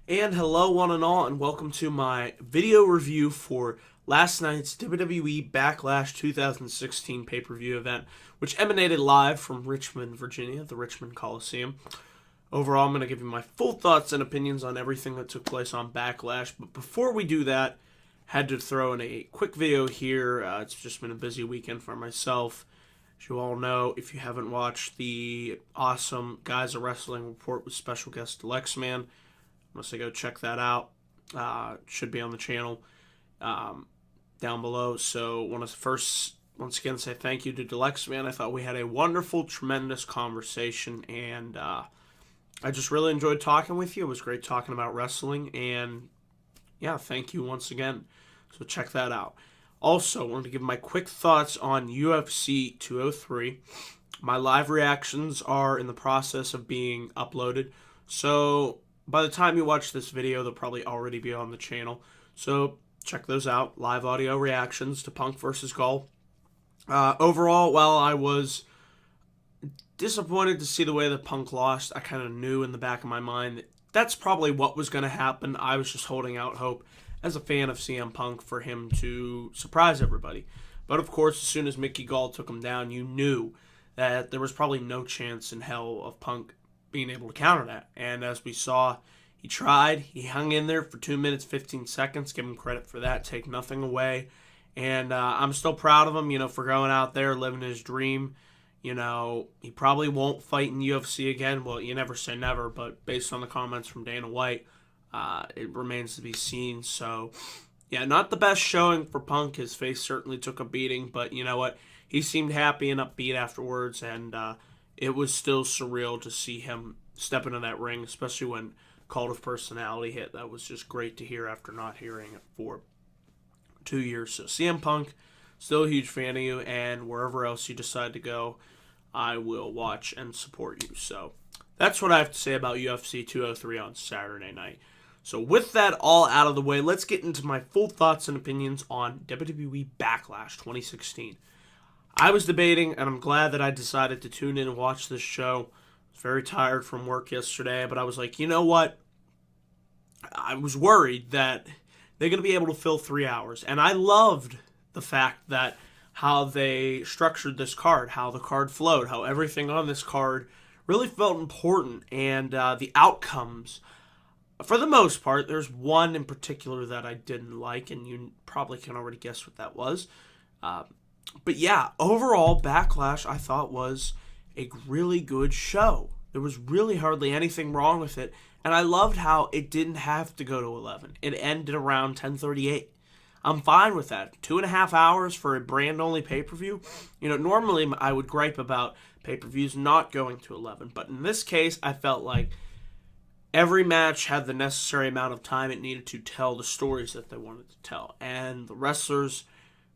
And hello one and all, and welcome to my video review for last night's WWE Backlash 2016 pay-per-view event, which emanated live from Richmond, Virginia, the Richmond Coliseum. Overall, I'm going to give you my full thoughts and opinions on everything that took place on Backlash, but before we do that, had to throw in a quick video here. It's just been a busy weekend for myself. As you all know, if you haven't watched the awesome Guys of Wrestling report with special guest Alexman, must go check that out. Should be on the channel down below. So want to first, once again, say thank you to Alexman. I thought we had a wonderful, tremendous conversation, and I just really enjoyed talking with you. It was great talking about wrestling, and yeah, thank you once again. So check that out. Also, I wanted to give my quick thoughts on UFC 203. My live reactions are in the process of being uploaded, so by the time you watch this video, they'll probably already be on the channel. So check those out. Live audio reactions to Punk versus Gall. Overall, while I was disappointed to see the way that Punk lost, I kind of knew in the back of my mind that that's probably what was going to happen. I was just holding out hope as a fan of CM Punk for him to surprise everybody. But of course, as soon as Mickey Gall took him down, you knew that there was probably no chance in hell of Punk being able to counter that. And as we saw, he tried. He hung in there for 2 minutes, 15 seconds. Give him credit for that. Take nothing away. And I'm still proud of him, for going out there, living his dream. He probably won't fight in UFC again. Well, you never say never, but based on the comments from Dana White, it remains to be seen. So, yeah, not the best showing for Punk. His face certainly took a beating, but you know what? He seemed happy and upbeat afterwards, and it was still surreal to see him step into that ring, especially when Cult of Personality hit. That was just great to hear after not hearing it for 2 years. So CM Punk, still a huge fan of you, and wherever else you decide to go, I will watch and support you. So that's what I have to say about UFC 203 on Saturday night. So with that all out of the way, let's get into my full thoughts and opinions on WWE Backlash 2016. I was debating, and I'm glad that I decided to tune in and watch this show. I was very tired from work yesterday, but I was like, you know what? I was worried that they're going to be able to fill 3 hours. And I loved the fact that how they structured this card, how the card flowed, how everything on this card really felt important, and the outcomes. For the most part, there's one in particular that I didn't like, and you probably can already guess what that was. But yeah, overall, Backlash I thought was a really good show. There was really hardly anything wrong with it, and I loved how it didn't have to go to 11. It ended around 10:38. I'm fine with that. 2.5 hours for a brand-only pay-per-view. Normally I would gripe about pay-per-views not going to 11, but in this case, I felt like every match had the necessary amount of time it needed to tell the stories that they wanted to tell, and the wrestlers,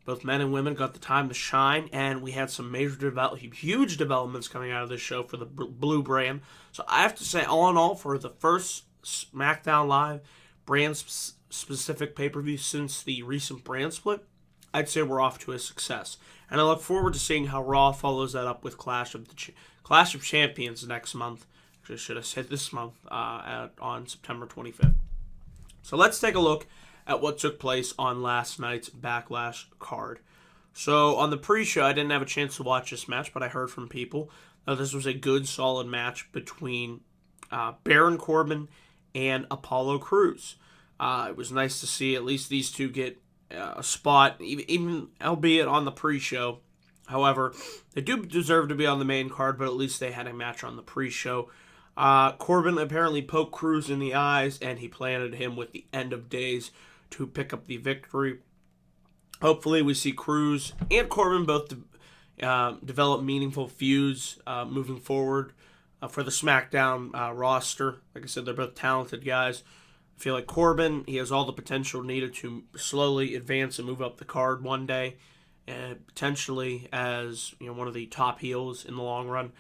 both men and women, got the time to shine, and we had some huge developments coming out of this show for the Blue brand. So I have to say, all in all, for the first SmackDown Live brand-specific pay-per-view since the recent brand split, I'd say we're off to a success. And I look forward to seeing how Raw follows that up with Clash of Champions next month. Actually, I should have said this month, on September 25th. So let's take a look at what took place on last night's Backlash card. So on the pre-show, I didn't have a chance to watch this match, but I heard from people that this was a good, solid match between Baron Corbin and Apollo Crews. It was nice to see at least these two get a spot, even albeit on the pre-show. However, they do deserve to be on the main card, but at least they had a match on the pre-show. Corbin apparently poked Crews in the eyes, and he planted him with the End of Days to pick up the victory. Hopefully we see Crews and Corbin both develop meaningful feuds moving forward for the SmackDown roster. Like I said, they're both talented guys. I feel like Corbin, he has all the potential needed to slowly advance and move up the card one day, and potentially as one of the top heels in the long run.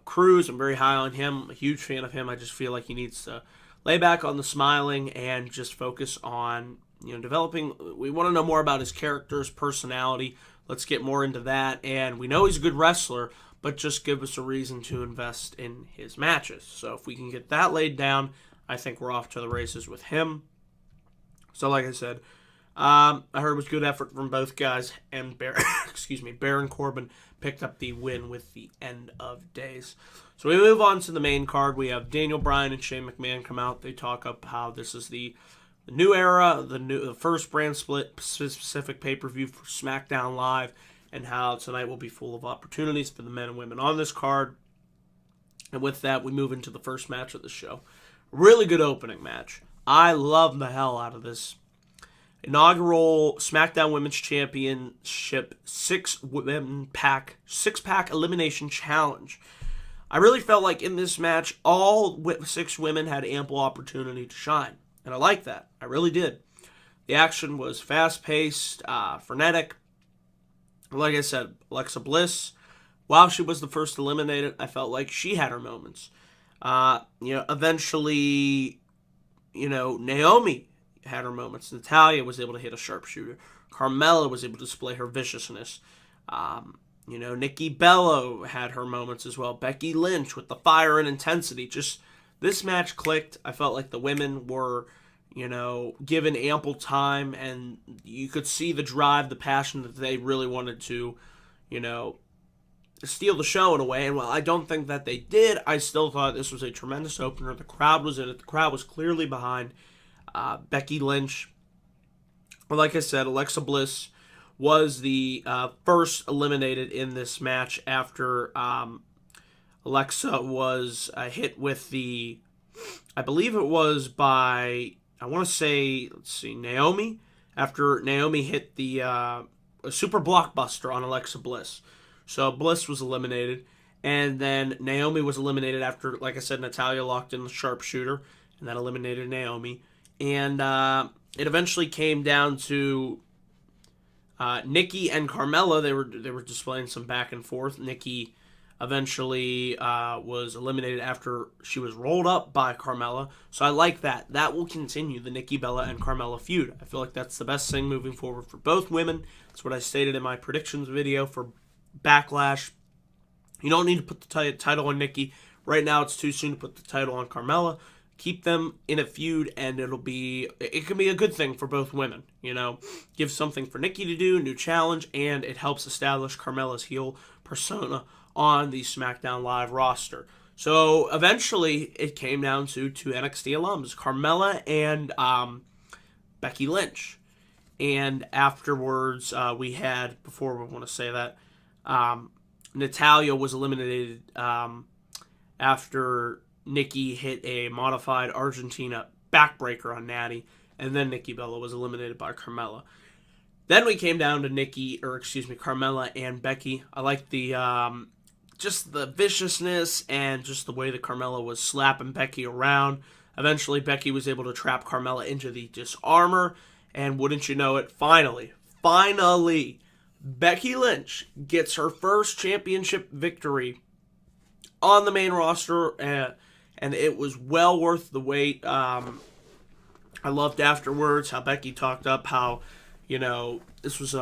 Crews, I'm very high on him. A huge fan of him. I just feel like he needs to lay back on the smiling and just focus on developing. We want to know more about his character, his personality. Let's get more into that. And we know he's a good wrestler, but just give us a reason to invest in his matches. So if we can get that laid down, I think we're off to the races with him. So like I said, I heard it was good effort from both guys, and Baron Corbin picked up the win with the end of days. So we move on to the main card. We have Daniel Bryan and Shane McMahon come out. They talk up how this is the new era, the first brand split specific pay-per-view for SmackDown Live, and how tonight will be full of opportunities for the men and women on this card. And with that, we move into the first match of the show. Really good opening match. I love the hell out of this. Inaugural SmackDown Women's Championship six-pack elimination challenge. I really felt like in this match, all 6 women had ample opportunity to shine. And I like that. I really did. The action was fast-paced, frenetic. Like I said, Alexa Bliss, while she was the first eliminated, I felt like she had her moments. Eventually, Naomi had her moments. Natalya was able to hit a sharpshooter. Carmella was able to display her viciousness. Nikki Bella had her moments as well. Becky Lynch with the fire and intensity. Just this match clicked. I felt like the women were, given ample time, and you could see the drive, the passion that they really wanted to, steal the show in a way. And while I don't think that they did, I still thought this was a tremendous opener. The crowd was in it. The crowd was clearly behind Becky Lynch. Like I said, Alexa Bliss was the first eliminated in this match after Alexa was hit with the, I believe it was by, Naomi. After Naomi hit the a super blockbuster on Alexa Bliss. So Bliss was eliminated, and then Naomi was eliminated after, like I said, Natalya locked in the sharpshooter, and that eliminated Naomi. And it eventually came down to Nikki and Carmella. They were displaying some back and forth. Nikki eventually was eliminated after she was rolled up by Carmella. So I like that. That will continue the Nikki Bella and Carmella feud. I feel like that's the best thing moving forward for both women. That's what I stated in my predictions video for Backlash. You don't need to put the title on Nikki. Right now it's too soon to put the title on Carmella. Keep them in a feud, and it can be a good thing for both women. Give something for Nikki to do, new challenge, and it helps establish Carmella's heel persona on the SmackDown Live roster. So eventually it came down to 2 NXT alums, Carmella and Becky Lynch. And afterwards, Natalya was eliminated after Nikki hit a modified Argentina backbreaker on Natty, and then Nikki Bella was eliminated by Carmella. Then we came down to Carmella and Becky. I like the just the viciousness and just the way that Carmella was slapping Becky around. Eventually, Becky was able to trap Carmella into the disarmor, and wouldn't you know it, finally, Becky Lynch gets her first championship victory on the main roster, and it was well worth the wait. I loved afterwards how Becky talked up how, this was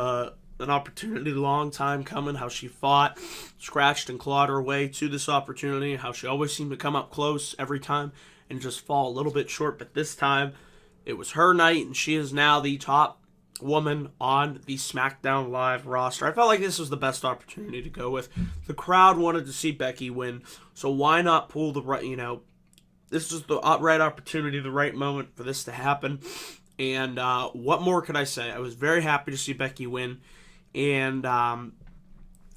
an opportunity, long time coming, how she fought, scratched and clawed her way to this opportunity, how she always seemed to come up close every time and just fall a little bit short, but this time it was her night, and she is now the top woman on the SmackDown Live roster. I felt like this was the best opportunity to go with. The crowd wanted to see Becky win, so why not pull the right, this was the right opportunity, the right moment for this to happen. And what more could I say? I was very happy to see Becky win. And,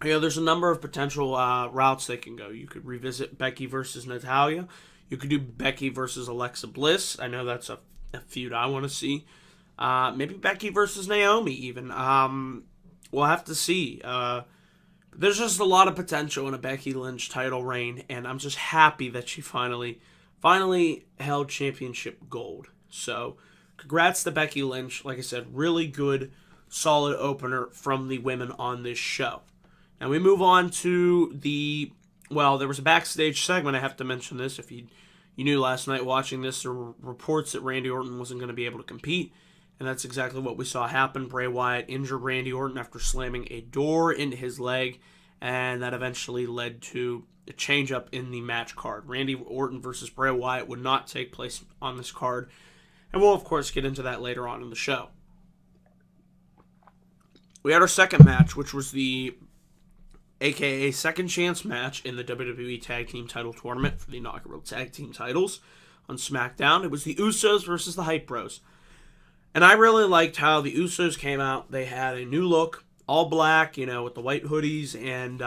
there's a number of potential routes they can go. You could revisit Becky versus Natalya. You could do Becky versus Alexa Bliss. I know that's a feud I want to see. Maybe Becky versus Naomi even. We'll have to see. There's just a lot of potential in a Becky Lynch title reign, and I'm just happy that she finally held championship gold. So, congrats to Becky Lynch. Like I said, really good, solid opener from the women on this show. Now we move on to there was a backstage segment. I have to mention this. If you knew last night watching this, there were reports that Randy Orton wasn't going to be able to compete. And that's exactly what we saw happen. Bray Wyatt injured Randy Orton after slamming a door into his leg, and that eventually led to a change up in the match card. Randy Orton versus Bray Wyatt would not take place on this card, and we'll of course get into that later on in the show. We had our second match, which was the AKA second chance match in the WWE Tag Team Title Tournament for the inaugural Tag Team titles on SmackDown. It was the Usos versus the Hype Bros. And I really liked how the Usos came out. They had a new look, all black, with the white hoodies, and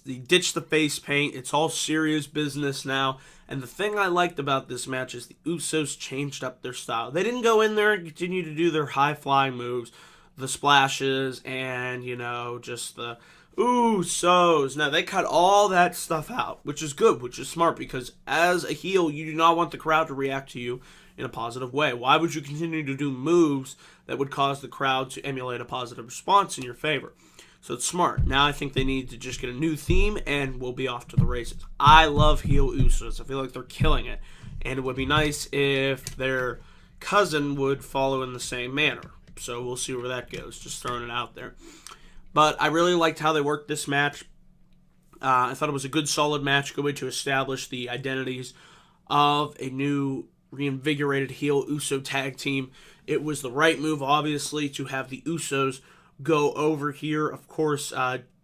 they ditched the face paint. It's all serious business now. And the thing I liked about this match is the Usos changed up their style. They didn't go in there and continue to do their high-flying moves, the splashes, and, just the Usos. No, they cut all that stuff out, which is good, which is smart, because as a heel, you do not want the crowd to react to you in a positive way. Why would you continue to do moves that would cause the crowd to emulate a positive response in your favor? So it's smart. Now I think they need to just get a new theme, and we'll be off to the races. I love heel Usos. I feel like they're killing it. And it would be nice if their cousin would follow in the same manner. So we'll see where that goes. Just throwing it out there. But I really liked how they worked this match. I thought it was a good, solid match, good way to establish the identities of a new, reinvigorated heel Uso tag team. It was the right move, obviously, to have the Usos go over here. Of course,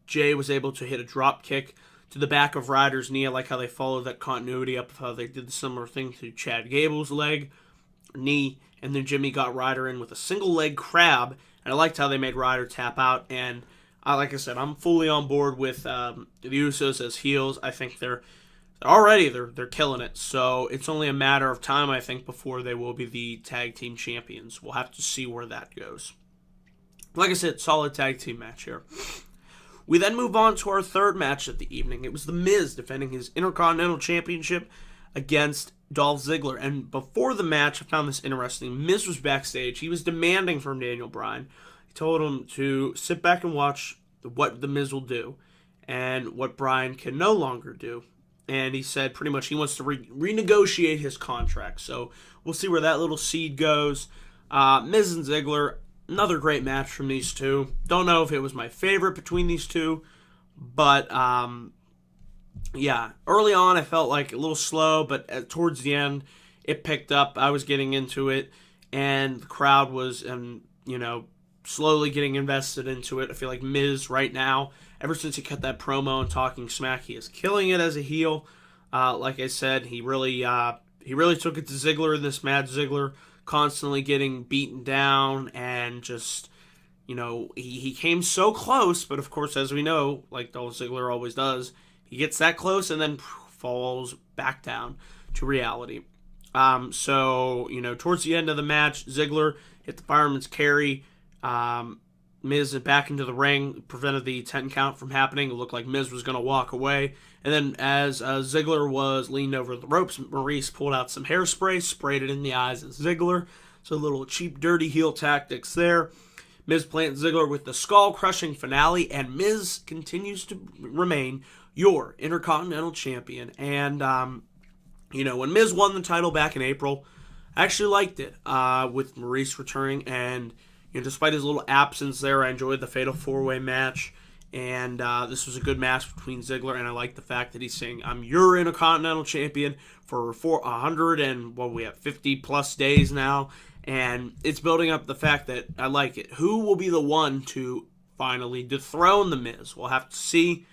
Jay was able to hit a drop kick to the back of Ryder's knee. I like how they followed that continuity up of how they did the similar thing to Chad Gable's knee, and then Jimmy got Ryder in with a single leg crab, and I liked how they made Ryder tap out. And like I said, I'm fully on board with the Usos as heels. I think they're killing it. So it's only a matter of time, I think, before they will be the tag team champions. We'll have to see where that goes. Like I said, solid tag team match here. We then move on to our third match of the evening. It was The Miz defending his Intercontinental Championship against Dolph Ziggler. And before the match, I found this interesting. Miz was backstage. He was demanding from Daniel Bryan. He told him to sit back and watch what The Miz will do and what Bryan can no longer do. And he said pretty much he wants to renegotiate his contract. So we'll see where that little seed goes. Miz and Ziggler, another great match from these two. Don't know if it was my favorite between these two, but early on I felt like a little slow, but towards the end it picked up. I was getting into it, and the crowd was, slowly getting invested into it. I feel like Miz right now, ever since he cut that promo and talking smack, he is killing it as a heel. Like I said, he really took it to Ziggler in this match. Ziggler constantly getting beaten down, and just, he came so close, but of course, as we know, like Dolph Ziggler always does, he gets that close and then falls back down to reality. Towards the end of the match, Ziggler hit the fireman's carry. Miz back into the ring, prevented the 10 count from happening. It looked like Miz was going to walk away. And then as Ziggler was leaned over the ropes, Maryse pulled out some hairspray, sprayed it in the eyes of Ziggler. So a little cheap, dirty heel tactics there. Miz planted Ziggler with the skull-crushing finale, and Miz continues to remain your Intercontinental Champion. And, when Miz won the title back in April, I actually liked it with Maryse returning, and despite his little absence there, I enjoyed the Fatal 4-Way match, and this was a good match between Ziggler, and I like the fact that he's saying, I'm your Intercontinental Champion for 50-plus days now, and it's building up the fact that I like it. Who will be the one to finally dethrone The Miz? We'll have to see,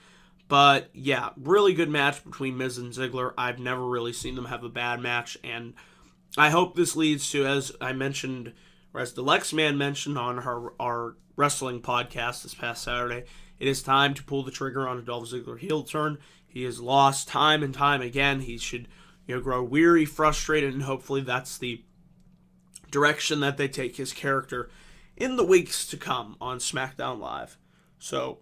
but yeah, really good match between Miz and Ziggler. I've never really seen them have a bad match, and I hope this leads to, as I mentioned, or as the Lex Man mentioned on our wrestling podcast this past Saturday, it is time to pull the trigger on a Dolph Ziggler heel turn. He has lost time and time again. He should grow weary, frustrated, and hopefully that's the direction that they take his character in the weeks to come on SmackDown Live. So,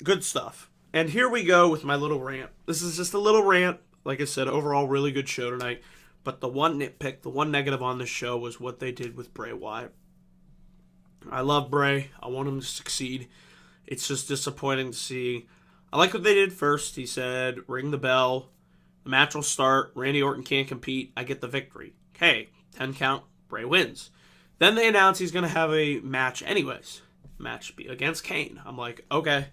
good stuff. And here we go with my little rant. This is just a little rant. Like I said, overall, really good show tonight. But the one nitpick, the one negative on this show was what they did with Bray Wyatt. I love Bray. I want him to succeed. It's just disappointing to see. I like what they did first. He said, ring the bell. The match will start. Randy Orton can't compete. I get the victory. Okay, 10 count. Bray wins. Then they announce he's going to have a match anyways. Match be against Kane. I'm like, okay,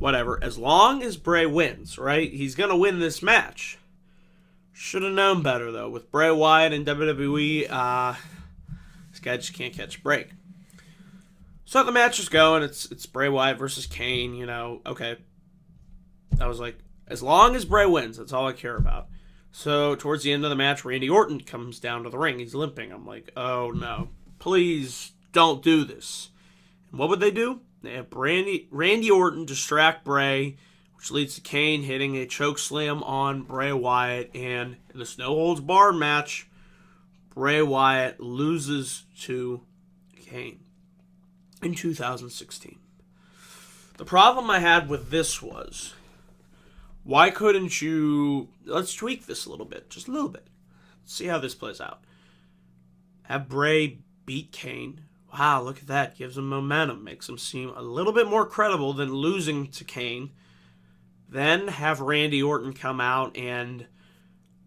whatever. As long as Bray wins, right? He's going to win this match. Should have known better, though. With Bray Wyatt and WWE, this guy just can't catch a break. So the match is going. It's Bray Wyatt versus Kane, Okay. I was like, as long as Bray wins, that's all I care about. So towards the end of the match, Randy Orton comes down to the ring. He's limping. I'm like, oh no. Please don't do this. And what would they do? They have Randy Orton distract Bray, which leads to Kane hitting a chokeslam on Bray Wyatt. And in this no-holds-barred match, Bray Wyatt loses to Kane in 2016. The problem I had with this was, why couldn't you... Let's tweak this a little bit, just a little bit. See how this plays out. Have Bray beat Kane. Wow, look at that. Gives him momentum. Makes him seem a little bit more credible than losing to Kane. Then have Randy Orton come out and,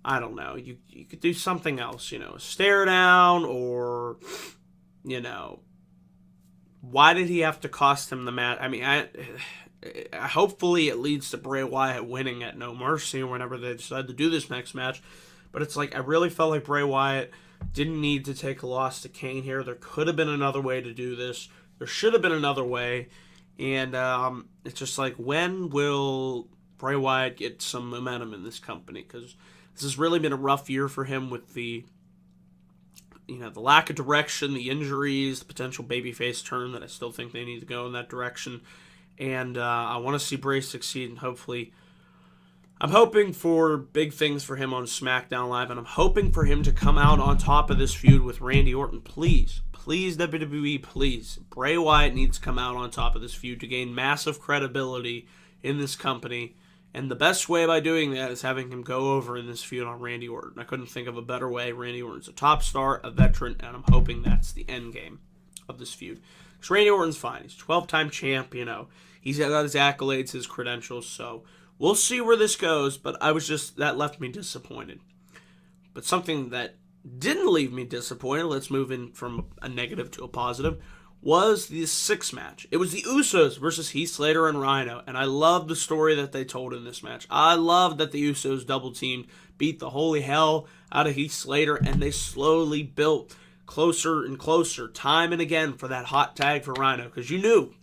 I don't know, you could do something else, a stare down or, why did he have to cost him the match? I mean, hopefully it leads to Bray Wyatt winning at No Mercy or whenever they decide to do this next match. But it's like, I really felt like Bray Wyatt didn't need to take a loss to Kane here. There could have been another way to do this. There should have been another way. And it's just like, when will Bray Wyatt get some momentum in this company? Because this has really been a rough year for him with the lack of direction, the injuries, the potential babyface turn that I still think they need to go in that direction. And I want to see Bray succeed, and hopefully, I'm hoping for big things for him on SmackDown Live, and I'm hoping for him to come out on top of this feud with Randy Orton. Please, WWE, please. Bray Wyatt needs to come out on top of this feud to gain massive credibility in this company, and the best way by doing that is having him go over in this feud on Randy Orton. I couldn't think of a better way. Randy Orton's a top star, a veteran, and I'm hoping that's the end game of this feud. Because Randy Orton's fine. He's a 12-time champ, He's got his accolades, his credentials, so we'll see where this goes, but that left me disappointed. But something that didn't leave me disappointed, let's move in from a negative to a positive, was the sixth match. It was the Usos versus Heath Slater and Rhyno, and I loved the story that they told in this match. I loved that the Usos double-teamed, beat the holy hell out of Heath Slater, and they slowly built closer and closer, time and again, for that hot tag for Rhyno, because you knew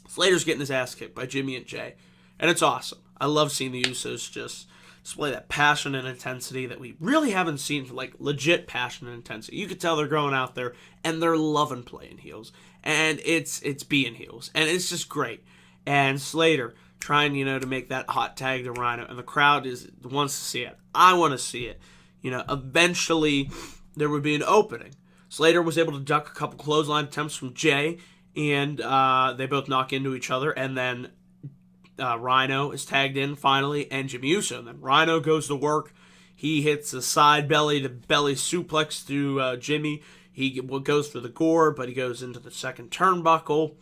Slater's getting his ass kicked by Jimmy and Jay, and it's awesome. I love seeing the Usos just display that passion and intensity that we really haven't seen, like legit passion and intensity. You could tell they're going out there and they're loving playing heels, and it's being heels, and it's just great. And Slater trying, to make that hot tag to Rhyno, and the crowd wants to see it. I want to see it. Eventually there would be an opening. Slater was able to duck a couple clothesline attempts from Jay, and they both knock into each other, and then Rhyno is tagged in finally, and Jimmy Uso. And then Rhyno goes to work. He hits a side belly to belly suplex to Jimmy. He goes for the gore, but he goes into the second turnbuckle.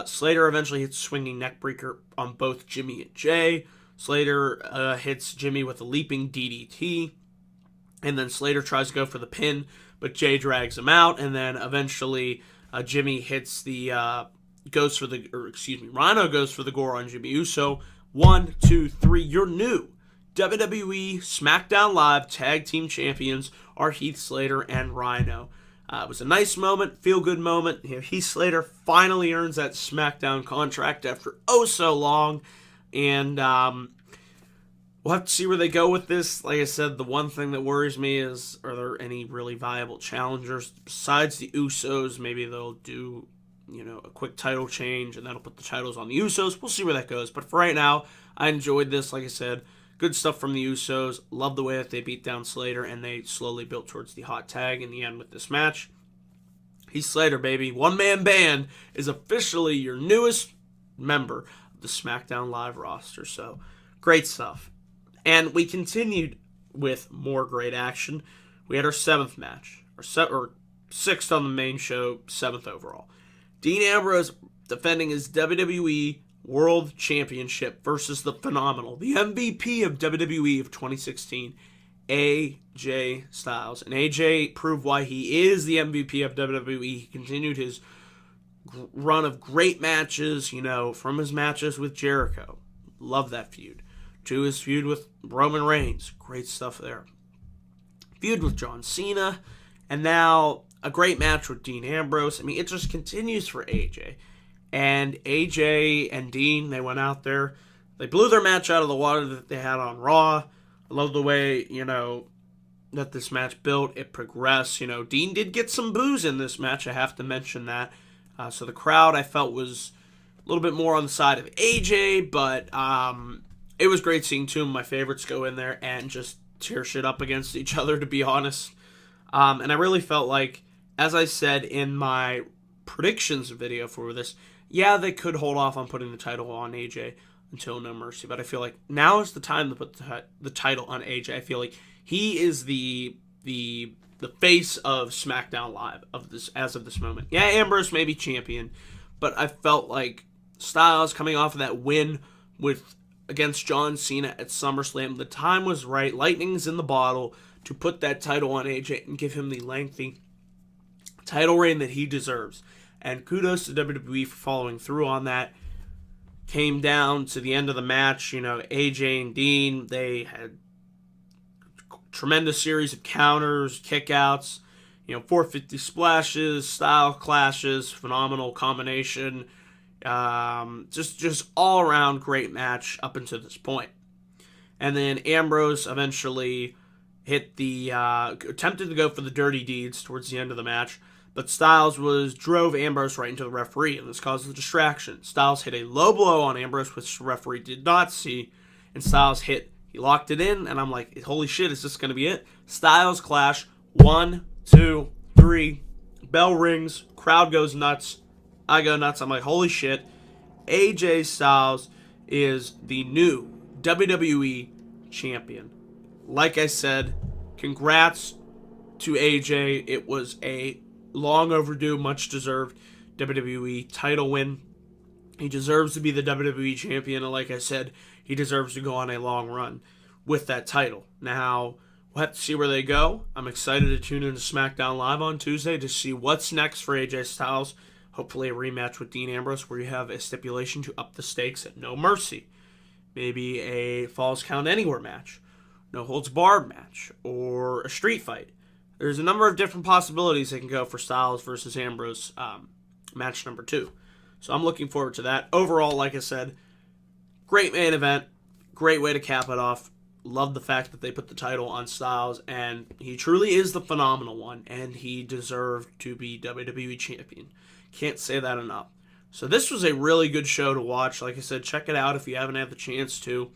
Slater eventually hits a swinging neckbreaker on both Jimmy and Jay. Slater hits Jimmy with a leaping DDT. And then Slater tries to go for the pin, but Jay drags him out. And then eventually Jimmy hits Rhyno goes for the gore on Jimmy Uso. 1, 2, 3, your new WWE SmackDown Live Tag Team Champions are Heath Slater and Rhyno. It was a nice moment, feel-good moment. Heath Slater finally earns that SmackDown contract after so long. And we'll have to see where they go with this. Like I said, the one thing that worries me is, are there any really viable challengers besides the Usos? Maybe they'll do a quick title change, and that'll put the titles on the Usos. We'll see where that goes. But for right now, I enjoyed this. Like I said, good stuff from the Usos. Love the way that they beat down Slater, and they slowly built towards the hot tag in the end with this match. Heath Slater, baby. One-man band is officially your newest member of the SmackDown Live roster. So, great stuff. And we continued with more great action. We had our seventh match, or sixth on the main show, seventh overall. Dean Ambrose defending his WWE World Championship versus the phenomenal, the MVP of WWE of 2016, AJ Styles. And AJ proved why he is the MVP of WWE. He continued his run of great matches, from his matches with Jericho. Love that feud. To his feud with Roman Reigns. Great stuff there. Feud with John Cena. And now a great match with Dean Ambrose. I mean, it just continues for AJ. And AJ and Dean, they went out there. They blew their match out of the water that they had on Raw. I love the way, that this match built. It progressed. Dean did get some boos in this match. I have to mention that. So the crowd, I felt, was a little bit more on the side of AJ, but it was great seeing two of my favorites go in there and just tear shit up against each other, to be honest. And I really felt like, as I said in my predictions video for this, yeah, they could hold off on putting the title on AJ until No Mercy, but I feel like now is the time to put the title on AJ. I feel like he is the face of SmackDown Live as of this moment. Yeah, Ambrose may be champion, but I felt like Styles coming off of that win against John Cena at SummerSlam, the time was right. Lightning's in the bottle to put that title on AJ and give him the lengthy title reign that he deserves. And kudos to WWE for following through on that. Came down to the end of the match, AJ and Dean, they had tremendous series of counters, kickouts, 450 splashes, style clashes, phenomenal combination. Just all around great match up until this point. And then Ambrose eventually attempted to go for the dirty deeds towards the end of the match, but Styles drove Ambrose right into the referee, and this caused a distraction. Styles hit a low blow on Ambrose, which the referee did not see, and Styles he locked it in, and I'm like, holy shit, is this going to be it? Styles clash, 1, 2, 3, bell rings, crowd goes nuts, I go nuts, I'm like, holy shit, AJ Styles is the new WWE champion. Like I said, congrats to AJ. It was a long overdue, much deserved WWE title win. He deserves to be the WWE champion, and like I said, he deserves to go on a long run with that title. Now, we'll have to see where they go. I'm excited to tune into SmackDown Live on Tuesday to see what's next for AJ Styles. Hopefully a rematch with Dean Ambrose where you have a stipulation to up the stakes at No Mercy. Maybe a Falls Count Anywhere match, no holds barred match, or a street fight. There's a number of different possibilities they can go for Styles versus Ambrose match number 2. So I'm looking forward to that. Overall, like I said, great main event. Great way to cap it off. Love the fact that they put the title on Styles, and he truly is the phenomenal one, and he deserved to be WWE champion. Can't say that enough. So this was a really good show to watch. Like I said, check it out if you haven't had the chance to.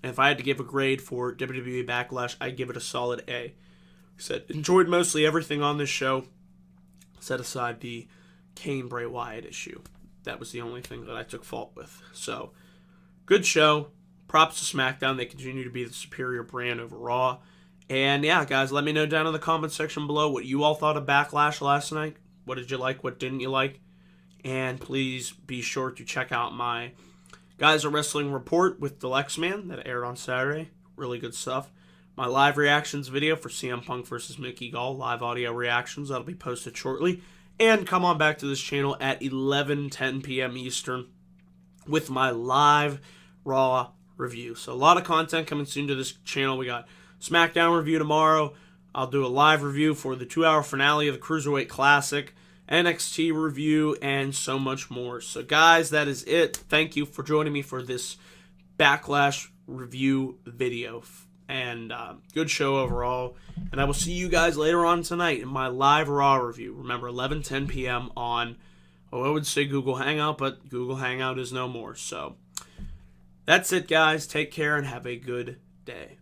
And if I had to give a grade for WWE Backlash, I'd give it a solid A. Like I said, enjoyed mostly everything on this show. Set aside the Kane Bray Wyatt issue. That was the only thing that I took fault with. So, good show. Props to SmackDown. They continue to be the superior brand over Raw. And yeah, guys, let me know down in the comments section below what you all thought of Backlash last night. What did you like? What didn't you like? And please be sure to check out my Guys Are Wrestling report with the Lex Man that aired on Saturday. Really good stuff. My live reactions video for CM Punk versus Mickey Gall. Live audio reactions. That'll be posted shortly. And come on back to this channel at 11:10 p.m. Eastern with my live Raw review. So a lot of content coming soon to this channel. We got SmackDown review tomorrow. I'll do a live review for the 2-hour finale of the Cruiserweight Classic, NXT review, and so much more. So guys, that is it. Thank you for joining me for this Backlash review video. And good show overall. And I will see you guys later on tonight in my live Raw review. Remember, 11:10 p.m. on, I would say Google Hangout, but Google Hangout is no more. So that's it, guys. Take care and have a good day.